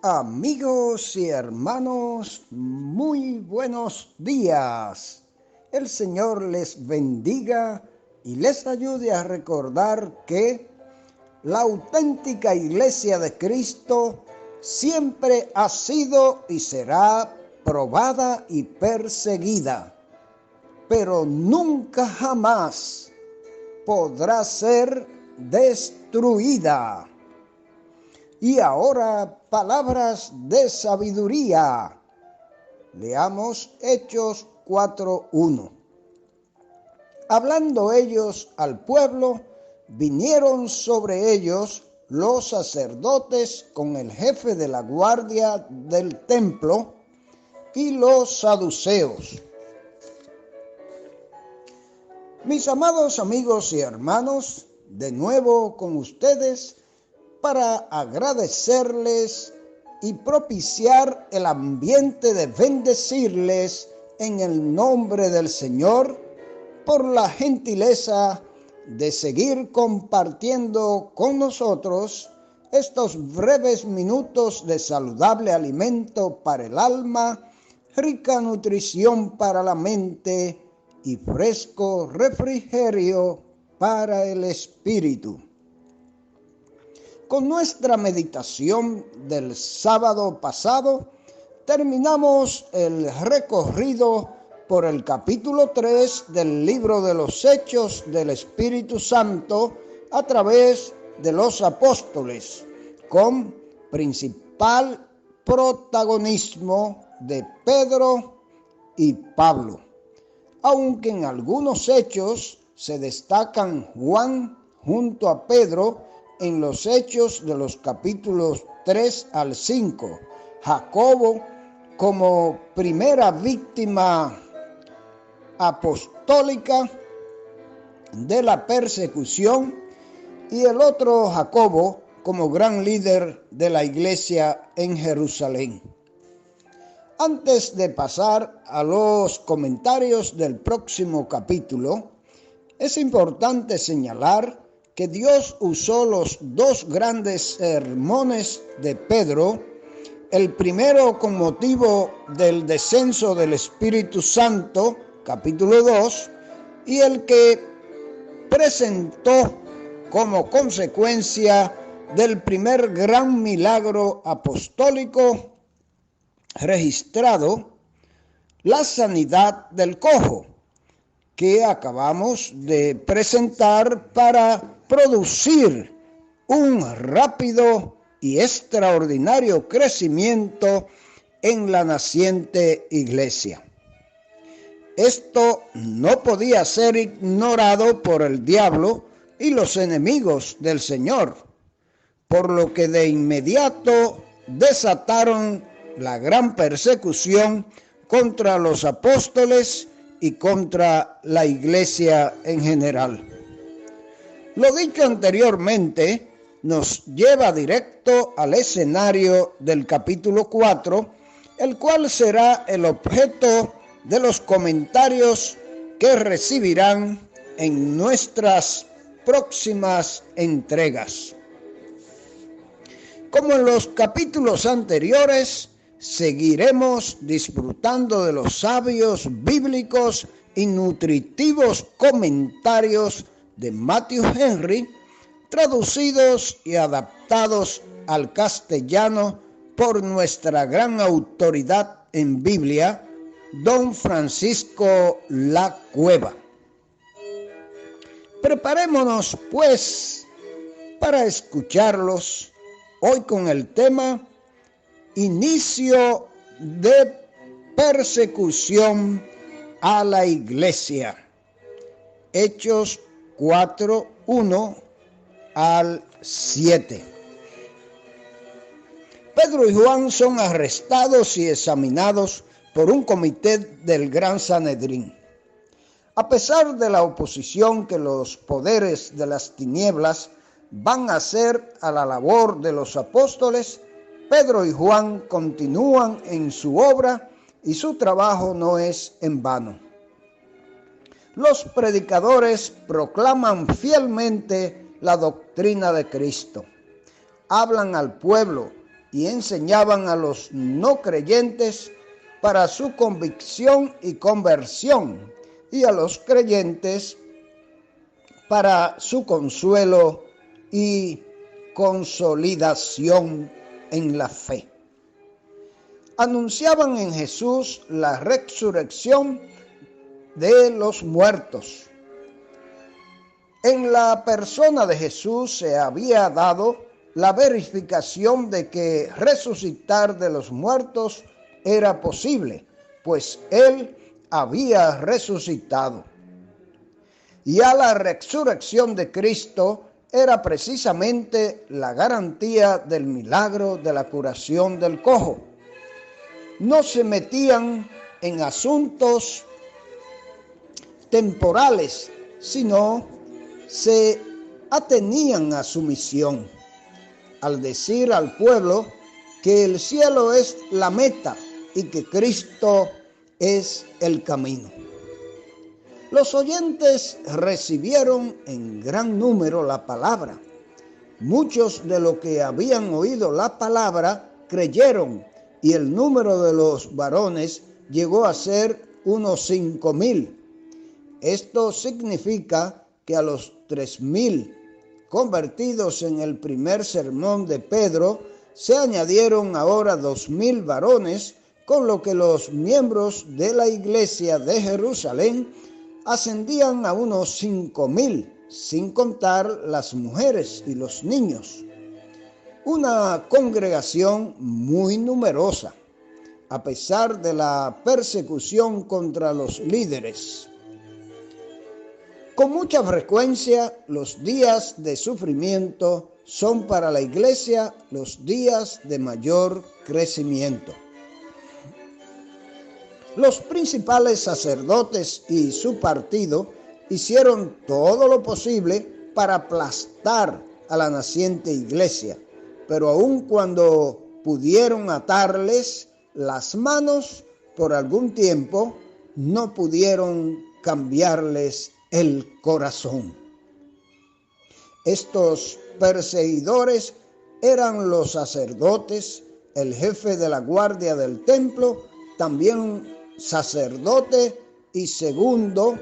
Amigos y hermanos, muy buenos días. El Señor les bendiga y les ayude a recordar que la auténtica Iglesia de Cristo siempre ha sido y será probada y perseguida, pero nunca jamás podrá ser destruida. Y ahora, palabras de sabiduría. Leamos Hechos 4:1. Hablando ellos al pueblo, vinieron sobre ellos los sacerdotes con el jefe de la guardia del templo y los saduceos. Mis amados amigos y hermanos, de nuevo con ustedes, para agradecerles y propiciar el ambiente de bendecirles en el nombre del Señor por la gentileza de seguir compartiendo con nosotros estos breves minutos de saludable alimento para el alma, rica nutrición para la mente y fresco refrigerio para el espíritu. Con nuestra meditación del sábado pasado, terminamos el recorrido por el capítulo 3 del libro de los Hechos del Espíritu Santo a través de los apóstoles, con principal protagonismo de Pedro y Pablo. Aunque en algunos hechos se destacan Juan junto a Pedro, en los hechos de los capítulos 3 al 5, Jacobo como primera víctima apostólica de la persecución y el otro Jacobo como gran líder de la iglesia en Jerusalén. Antes de pasar a los comentarios del próximo capítulo, es importante señalar que Dios usó los dos grandes sermones de Pedro, el primero con motivo del descenso del Espíritu Santo, capítulo 2, y el que presentó como consecuencia del primer gran milagro apostólico registrado, la sanidad del cojo, que acabamos de presentar para producir un rápido y extraordinario crecimiento en la naciente iglesia. Esto no podía ser ignorado por el diablo y los enemigos del Señor, por lo que de inmediato desataron la gran persecución contra los apóstoles y contra la iglesia en general. Lo dicho anteriormente nos lleva directo al escenario del capítulo 4, el cual será el objeto de los comentarios que recibirán en nuestras próximas entregas. Como en los capítulos anteriores, seguiremos disfrutando de los sabios bíblicos y nutritivos comentarios de Matthew Henry, traducidos y adaptados al castellano por nuestra gran autoridad en Biblia, don Francisco La Cueva. Preparémonos, pues, para escucharlos hoy con el tema Inicio de persecución a la iglesia. Hechos 4:1 al 7. Pedro y Juan son arrestados y examinados por un comité del Gran Sanedrín. A pesar de la oposición que los poderes de las tinieblas van a hacer a la labor de los apóstoles, Pedro y Juan continúan en su obra y su trabajo no es en vano. Los predicadores proclaman fielmente la doctrina de Cristo, hablan al pueblo y enseñaban a los no creyentes para su convicción y conversión, y a los creyentes para su consuelo y consolidación en la fe. Anunciaban en Jesús la resurrección de los muertos. En la persona de Jesús se había dado la verificación de que resucitar de los muertos era posible, pues Él había resucitado. Y a la resurrección de Cristo era precisamente la garantía del milagro de la curación del cojo. No se metían en asuntos temporales, sino se atenían a su misión, al decir al pueblo que el cielo es la meta y que Cristo es el camino. Los oyentes recibieron en gran número la palabra. Muchos de los que habían oído la palabra creyeron, y el número de los varones llegó a ser unos 5,000. Esto significa que a los 3,000 convertidos en el primer sermón de Pedro se añadieron ahora 2,000 varones, con lo que los miembros de la iglesia de Jerusalén ascendían a unos 5,000, sin contar las mujeres y los niños. Una congregación muy numerosa, a pesar de la persecución contra los líderes. Con mucha frecuencia, los días de sufrimiento son para la iglesia los días de mayor crecimiento. Los principales sacerdotes y su partido hicieron todo lo posible para aplastar a la naciente iglesia, pero aun cuando pudieron atarles las manos por algún tiempo, no pudieron cambiarles el corazón. Estos perseguidores eran los sacerdotes, el jefe de la guardia del templo, también sacerdote y segundo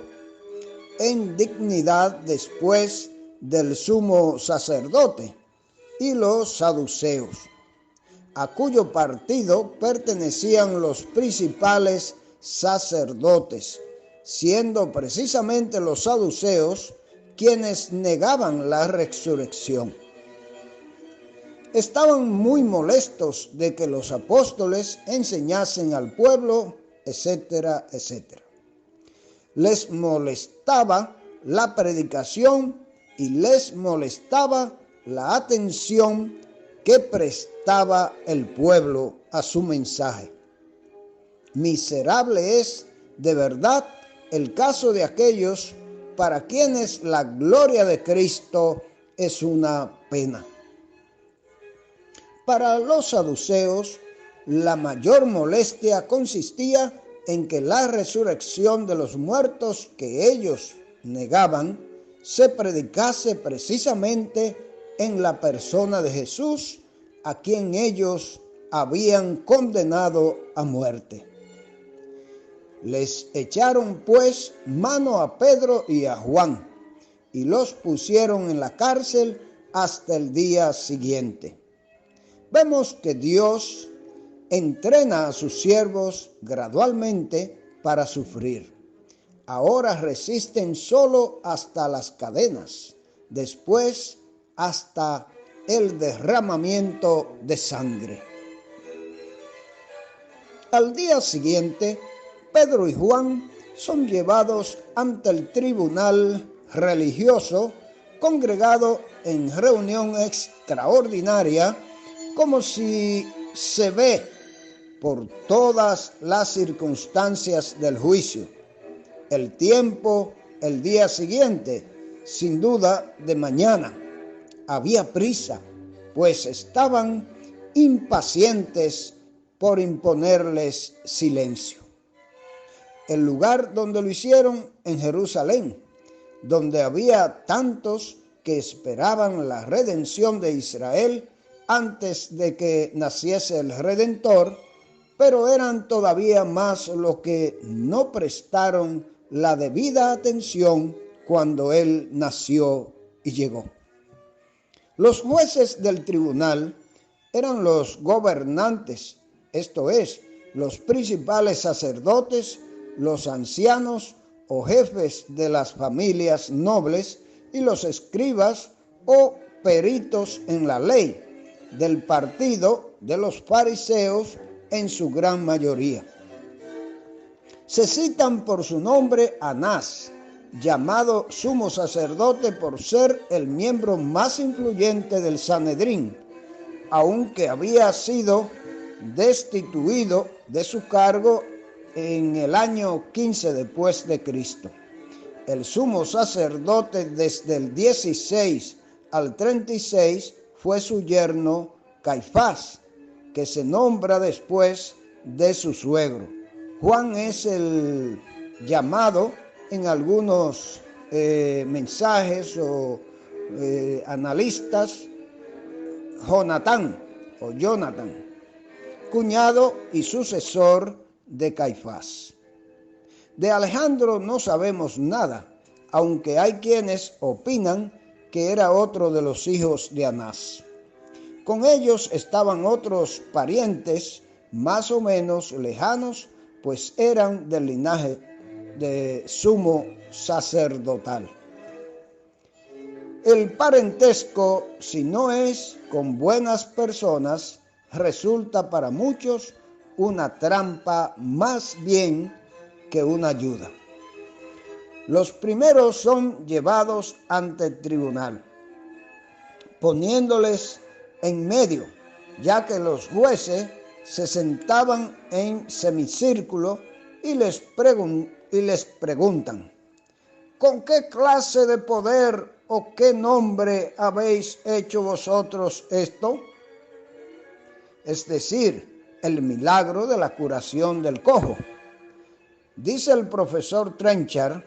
en dignidad después del sumo sacerdote, y los saduceos, a cuyo partido pertenecían los principales sacerdotes, siendo precisamente los saduceos quienes negaban la resurrección. Estaban muy molestos de que los apóstoles enseñasen al pueblo, etcétera, etcétera. Les molestaba la predicación y les molestaba la atención que prestaba el pueblo a su mensaje. Miserable es, de verdad, el caso de aquellos para quienes la gloria de Cristo es una pena. Para los saduceos, la mayor molestia consistía en que la resurrección de los muertos que ellos negaban se predicase precisamente en la persona de Jesús, a quien ellos habían condenado a muerte. Les echaron pues mano a Pedro y a Juan y los pusieron en la cárcel hasta el día siguiente. Vemos que Dios entrena a sus siervos gradualmente para sufrir. Ahora resisten solo hasta las cadenas, después hasta el derramamiento de sangre. Al día siguiente, Pedro y Juan son llevados ante el tribunal religioso congregado en reunión extraordinaria, como si se ve por todas las circunstancias del juicio. El tiempo, el día siguiente, sin duda de mañana. Había prisa, pues estaban impacientes por imponerles silencio. El lugar donde lo hicieron, en Jerusalén, donde había tantos que esperaban la redención de Israel antes de que naciese el Redentor, pero eran todavía más los que no prestaron la debida atención cuando él nació y llegó. Los jueces del tribunal eran los gobernantes, esto es, los principales sacerdotes, los ancianos o jefes de las familias nobles y los escribas o peritos en la ley, del partido de los fariseos en su gran mayoría. Se citan por su nombre Anás, llamado sumo sacerdote por ser el miembro más influyente del Sanedrín, aunque había sido destituido de su cargo en el año 15 después de Cristo. El sumo sacerdote desde el 16 al 36 fue su yerno Caifás, que se nombra después de su suegro. Juan es el llamado en algunos mensajes o analistas Jonatán, cuñado y sucesor de Caifás. De Alejandro no sabemos nada, aunque hay quienes opinan que era otro de los hijos de Anás. Con ellos estaban otros parientes más o menos lejanos, pues eran del linaje de sumo sacerdotal. El parentesco, si no es con buenas personas, resulta para muchos una trampa más bien que una ayuda. Los primeros son llevados ante el tribunal, poniéndoles en medio, ya que los jueces se sentaban en semicírculo y les preguntan: ¿con qué clase de poder o qué nombre habéis hecho vosotros esto? Es decir, el milagro de la curación del cojo. Dice el profesor Trenchard,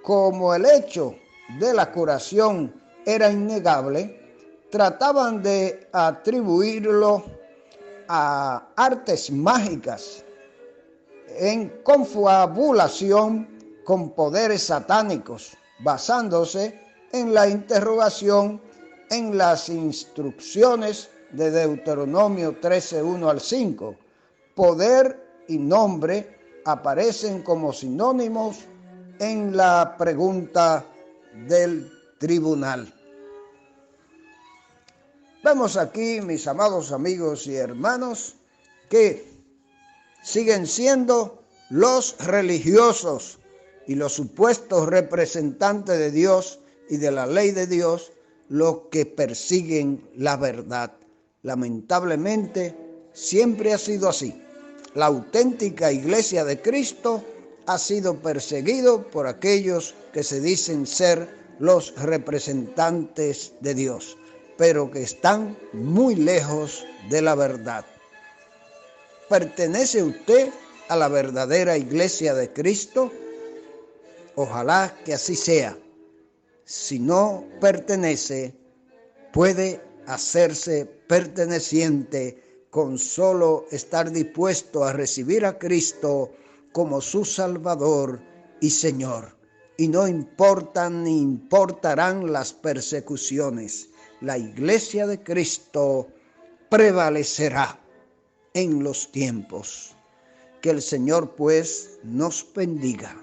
como el hecho de la curación era innegable, trataban de atribuirlo a artes mágicas en confabulación con poderes satánicos, basándose en la interrogación en las instrucciones de Deuteronomio 13, 1 al 5. Poder y nombre aparecen como sinónimos en la pregunta del tribunal. Vemos aquí, mis amados amigos y hermanos, que siguen siendo los religiosos y los supuestos representantes de Dios y de la ley de Dios los que persiguen la verdad. Lamentablemente, siempre ha sido así. La auténtica iglesia de Cristo ha sido perseguido por aquellos que se dicen ser los representantes de Dios, pero que están muy lejos de la verdad. ¿Pertenece usted a la verdadera iglesia de Cristo? Ojalá que así sea. Si no pertenece, puede hacerse perteneciente con solo estar dispuesto a recibir a Cristo como su Salvador y Señor. Y no importan ni importarán las persecuciones. La iglesia de Cristo prevalecerá en los tiempos. Que el Señor pues nos bendiga.